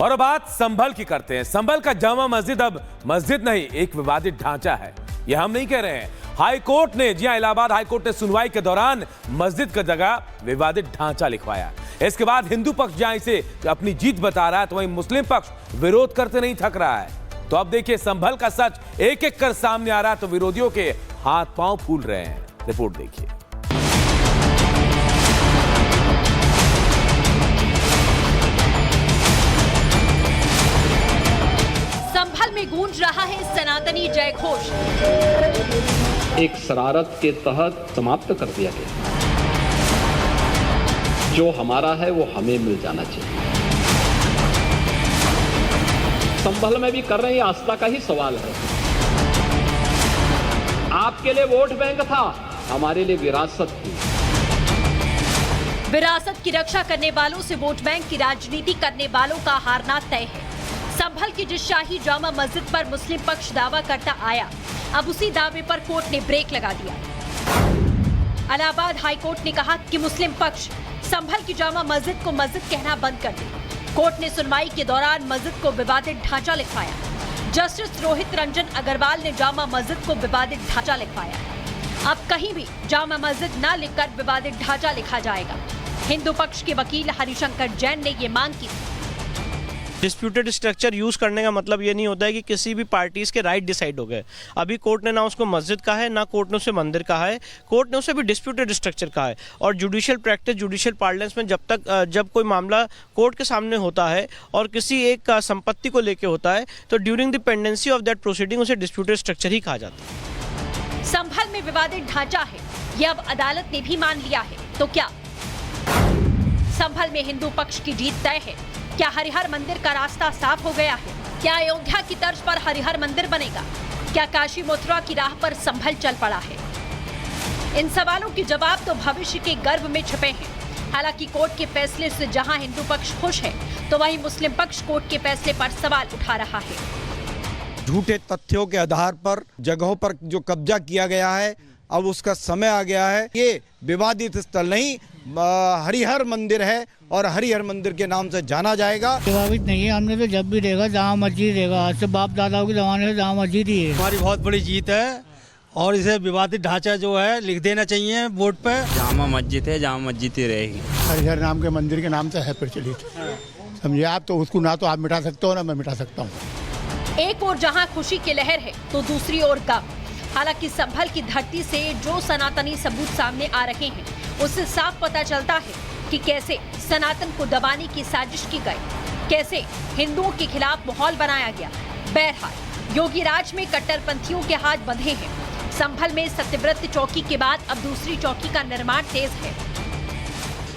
और अब बात संभल की करते हैं। संभल का जामा मस्जिद अब मस्जिद नहीं, एक विवादित ढांचा है। यह हम नहीं कह रहे हैं, हाई कोर्ट ने, जी हां, इलाहाबाद हाई कोर्ट ने सुनवाई के दौरान मस्जिद की जगह विवादित ढांचा लिखवाया। इसके बाद हिंदू पक्ष जहां इसे अपनी जीत बता रहा है, तो वहीं मुस्लिम पक्ष विरोध करते नहीं थक रहा है। तो अब देखिए संभल का सच एक एक कर सामने आ रहा है, तो विरोधियों के हाथ पांव फूल रहे हैं। रिपोर्ट देखिए। संभल में गूंज रहा है सनातनी जय घोष। एक शरारत के तहत समाप्त कर दिया गया। जो हमारा है वो हमें मिल जाना चाहिए। संभल में भी कर रहे हैं, आस्था का ही सवाल है। आपके लिए वोट बैंक था, हमारे लिए विरासत थी। विरासत की रक्षा करने वालों से वोट बैंक की राजनीति करने वालों का हारना तय है। संभल की जिस शाही जामा मस्जिद पर मुस्लिम पक्ष दावा करता आया, अब उसी दावे पर कोर्ट ने ब्रेक लगा दिया। इलाहाबाद हाई कोर्ट ने कहा कि मुस्लिम पक्ष संभल की जामा मस्जिद को मस्जिद कहना बंद कर दे। कोर्ट ने सुनवाई के दौरान मस्जिद को विवादित ढांचा लिखवाया। जस्टिस रोहित रंजन अग्रवाल ने जामा मस्जिद को विवादित ढांचा लिखवाया। अब कहीं भी जामा मस्जिद न लिखकर विवादित ढांचा लिखा जाएगा। हिंदू पक्ष के वकील हरिशंकर जैन ने ये मांग की। डिस्प्यूटेड स्ट्रक्चर यूज करने का मतलब ये नहीं होता है कि किसी भी पार्टीज के राइट डिसाइड हो गए। अभी कोर्ट ने ना उसको मस्जिद कहा है, ना कोर्ट ने उसे मंदिर कहा है, कोर्ट ने उसे भी डिस्प्यूटेड स्ट्रक्चर कहा है। और जुडिशियल प्रैक्टिस, जुडिशियल पार्लेंस में जब कोई मामला कोर्ट के सामने होता है और किसी एक संपत्ति को लेके होता है, तो during the pendency of that proceeding उसे डिस्प्यूटेड स्ट्रक्चर ही कहा जाता है। संभल में विवादित ढांचा है, ये अब अदालत ने भी मान लिया है। तो क्या संभल में हिंदू पक्ष की जीत तय है? क्या हरिहर मंदिर का रास्ता साफ हो गया है? क्या अयोध्या की तर्ज पर हरिहर मंदिर बनेगा? क्या काशी मथुरा की राह पर संभल चल पड़ा है? इन सवालों के जवाब तो भविष्य के गर्भ में छिपे हैं। हालांकि कोर्ट के फैसले से जहां हिंदू पक्ष खुश है, तो वहीं मुस्लिम पक्ष कोर्ट के फैसले पर सवाल उठा रहा है। झूठे तथ्यों के आधार पर जगहों पर जो कब्जा किया गया है, अब उसका समय आ गया है। ये विवादित स्थल नहीं, हरिहर मंदिर है और हरिहर मंदिर के नाम से जाना जाएगा। विवादित नहीं है, हमने तो जब भी देखा जामा मस्जिद रहेगा। आज से बाप दादाओं के जमाने से जामा मस्जिद ही है। हमारी बहुत बड़ी जीत है और इसे विवादित ढांचा जो है लिख देना चाहिए बोर्ड पे। जामा मस्जिद है, जामा मस्जिद ही रहेगी। हरिहर नाम के मंदिर के नाम से है प्रचलित, समझिए आप। तो उसको ना तो आप मिटा सकते हो, ना मैं मिटा सकता हूँ। एक और जहां खुशी की लहर है, तो दूसरी ओर गम। हालांकि संभल की धरती से जो सनातनी सबूत सामने आ रहे हैं, उससे साफ पता चलता है कि कैसे सनातन को दबाने की साजिश की गई, कैसे हिंदुओं के खिलाफ माहौल बनाया गया। बहरहाल योगी राज में कट्टरपंथियों के हाथ बंधे हैं। संभल में सत्यव्रत चौकी के बाद अब दूसरी चौकी का निर्माण तेज है।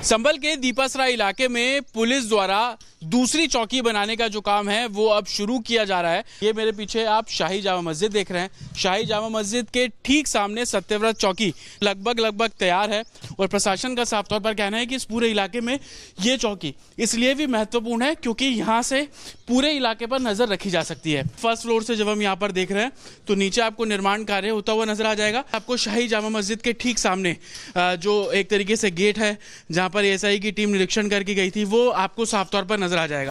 संभल के दीपासरा इलाके में पुलिस द्वारा दूसरी चौकी बनाने का जो काम है वो अब शुरू किया जा रहा है। ये मेरे पीछे आप शाही जामा मस्जिद देख रहे हैं। शाही जामा मस्जिद के ठीक सामने सत्यव्रत चौकी लगभग तैयार है और प्रशासन का साफ तौर पर कहना है कि इस पूरे इलाके में ये चौकी इसलिए भी महत्वपूर्ण है क्योंकि यहाँ से पूरे इलाके पर नजर रखी जा सकती है। फर्स्ट फ्लोर से जब हम यहाँ पर देख रहे हैं, तो नीचे आपको निर्माण कार्य होता हुआ नजर आ जाएगा। आपको शाही जामा मस्जिद के ठीक सामने जो एक तरीके से गेट है, जहाँ पर एसआई की टीम निरीक्षण करके गई थी, वो आपको साफ तौर पर नजर आ जाएगा।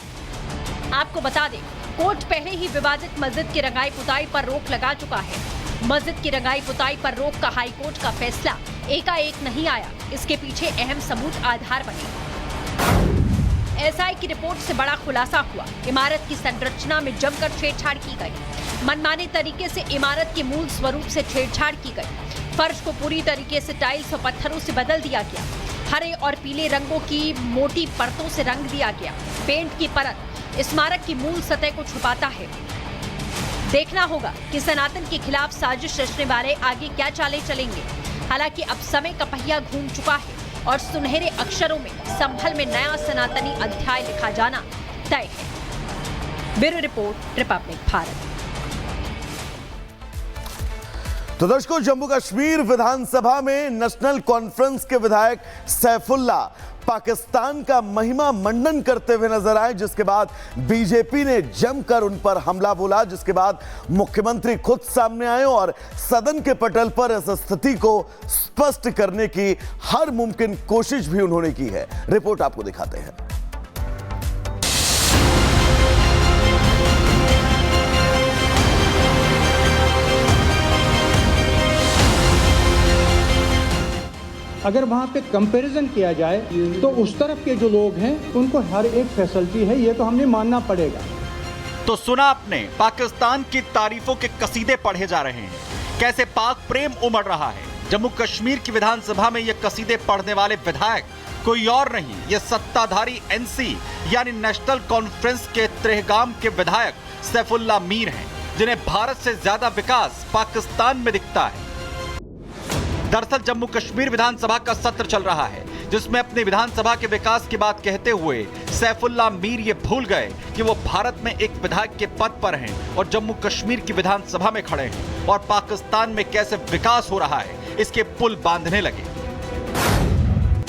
आपको बता दें, कोर्ट पहले ही विवादित मस्जिद की रंगाई पुताई पर रोक लगा चुका है। मस्जिद की रंगाई पुताई पर रोक का हाई कोर्ट का फैसला एकाएक नहीं आया, इसके पीछे अहम सबूत आधार बने। एसआई की रिपोर्ट से बड़ा खुलासा हुआ। इमारत की संरचना में जमकर छेड़छाड़ की गई। मनमाने तरीके से इमारत के मूल स्वरूप से छेड़छाड़ की गई। फर्श को पूरी तरीके से टाइल्स और पत्थरों से बदल दिया गया। हरे और पीले रंगों की मोटी परतों से रंग दिया गया। पेंट की परत स्मारक की मूल सतह को छुपाता है। देखना होगा कि सनातन के खिलाफ साजिश रचने वाले आगे क्या चालें चलेंगे। हालांकि अब समय का पहिया घूम चुका है और सुनहरे अक्षरों में संभल में नया सनातनी अध्याय लिखा जाना तय है। Bureau report, Republic Bharat. तो दर्शकों, जम्मू कश्मीर विधानसभा में नेशनल कॉन्फ्रेंस के विधायक सैफुल्ला पाकिस्तान का महिमा मंडन करते हुए नजर आए, जिसके बाद बीजेपी ने जमकर उन पर हमला बोला, जिसके बाद मुख्यमंत्री खुद सामने आए और सदन के पटल पर इस स्थिति को स्पष्ट करने की हर मुमकिन कोशिश भी उन्होंने की है। रिपोर्ट आपको दिखाते हैं। अगर वहाँ पे कंपैरिजन किया जाए तो उस तरफ के जो लोग हैं उनको हर एक फैसिलिटी है, ये तो हमने मानना पड़ेगा। तो सुना आपने, पाकिस्तान की तारीफों के कसीदे पढ़े जा रहे हैं, कैसे पाक प्रेम उमड़ रहा है। जम्मू कश्मीर की विधानसभा में ये कसीदे पढ़ने वाले विधायक कोई और नहीं, ये सत्ताधारी एनसी यानी नेशनल कॉन्फ्रेंस के त्रेहगाम के विधायक सैफुल्ला मीर हैं, जिन्हें भारत से ज्यादा विकास पाकिस्तान में दिखता है। दरअसल जम्मू कश्मीर विधानसभा का सत्र चल रहा है, जिसमें अपनी विधानसभा के विकास की बात कहते हुए सैफुल्ला मीर ये भूल गए कि वो भारत में एक विधायक के पद पर हैं और जम्मू कश्मीर की विधानसभा में खड़े हैं और पाकिस्तान में कैसे विकास हो रहा है इसके पुल बांधने लगे।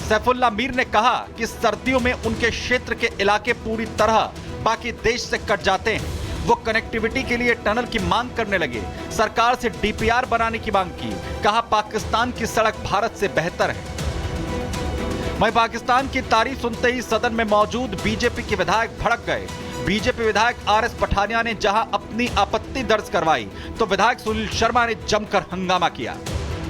सैफुल्ला मीर ने कहा कि सर्दियों में उनके क्षेत्र के इलाके पूरी तरह बाकी देश से कट जाते हैं। वो कनेक्टिविटी के लिए टनल की मांग करने लगे, सरकार से डीपीआर बनाने की मांग की, कहा पाकिस्तान की सड़क भारत से बेहतर है। वहीं पाकिस्तान की तारीफ सुनते ही सदन में मौजूद बीजेपी के विधायक भड़क गए। बीजेपी विधायक आरएस पठानिया ने जहां अपनी आपत्ति दर्ज करवाई तो विधायक सुनील शर्मा ने जमकर हंगामा किया।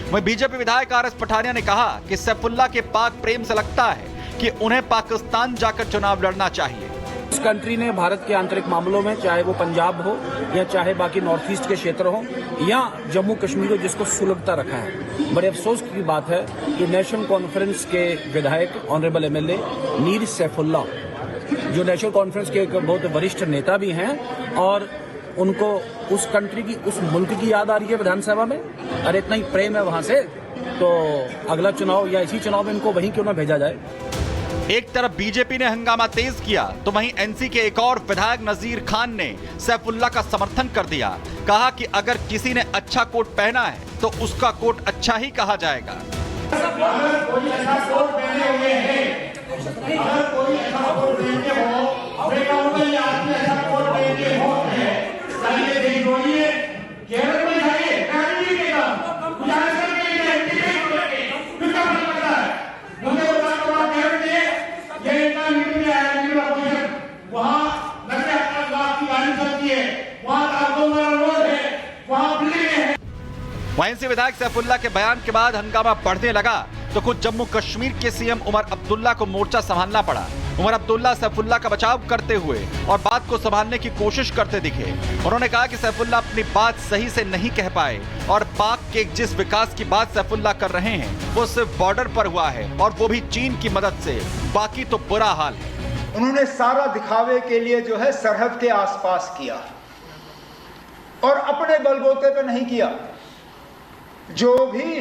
वहीं बीजेपी विधायक आरएस पठानिया ने कहा कि सैफुल्ला के पाक प्रेम से लगता है कि उन्हें पाकिस्तान जाकर चुनाव लड़ना चाहिए। इस कंट्री ने भारत के आंतरिक मामलों में, चाहे वो पंजाब हो या चाहे बाकी नॉर्थ ईस्ट के क्षेत्र हो या जम्मू कश्मीर हो, जिसको सुलगता रखा है। बड़े अफसोस की बात है कि नेशनल कॉन्फ्रेंस के विधायक ऑनरेबल एमएलए मीर सैफुल्ला, जो नेशनल कॉन्फ्रेंस के एक बहुत वरिष्ठ नेता भी हैं, और उनको उस कंट्री की, उस मुल्क की याद आ रही है विधानसभा में। अरे इतना ही प्रेम है वहां से, तो अगला चुनाव या इसी चुनाव में इनको वहीं क्यों ना भेजा जाए। एक तरफ बीजेपी ने हंगामा तेज किया तो वहीं एनसी के एक और विधायक नजीर खान ने सैफुल्ला का समर्थन कर दिया। कहा कि अगर किसी ने अच्छा कोट पहना है तो उसका कोट अच्छा ही कहा जाएगा। वहीं से विधायक सैफुल्ला के बयान के बाद हंगामा बढ़ने लगा तो खुद जम्मू कश्मीर के सीएम उमर अब्दुल्ला को मोर्चा संभालना पड़ा। उमर अब्दुल्ला सैफुल्ला का बचाव करते हुए और बात को संभालने की कोशिश करते दिखे। उन्होंने कहा कि सैफुल्ला अपनी बात सही से नहीं कह पाए और पाक के जिस विकास की बात सैफुल्ला कर रहे हैं वो सिर्फ बॉर्डर पर हुआ है और वो भी चीन की मदद से, बाकी तो बुरा हाल है। उन्होंने सारा दिखावे के लिए जो है सरहद के आसपास किया और अपने बलबूते पे नहीं किया। जो भी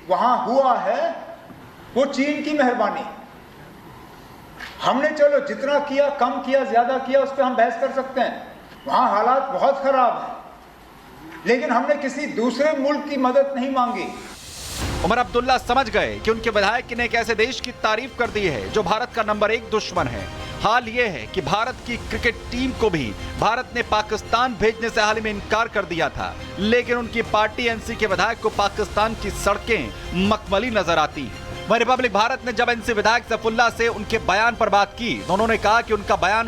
वहां हुआ है वो चीन की मेहरबानी। हमने चलो जितना किया, कम किया, ज्यादा किया, उस पर हम बहस कर सकते हैं। वहां हालात बहुत खराब हैं, लेकिन हमने किसी दूसरे मुल्क की मदद नहीं मांगी। उमर अब्दुल्ला समझ गए कि उनके विधायक ने एक ऐसे देश की तारीफ कर दी है जो भारत का नंबर 1 दुश्मन है। हाल ये है कि भारत की क्रिकेट टीम को भी भारत ने पाकिस्तान भेजने से हाल ही में इनकार कर दिया था, लेकिन उनकी पार्टी एनसी के विधायक को पाकिस्तान की सड़कें मखमली नजर आती हैं। वहीं रिपब्लिक भारत ने जब एनसी विधायक सैफुल्ला से उनके बयान पर बात की तो उन्होंने कहा कि उनका बयान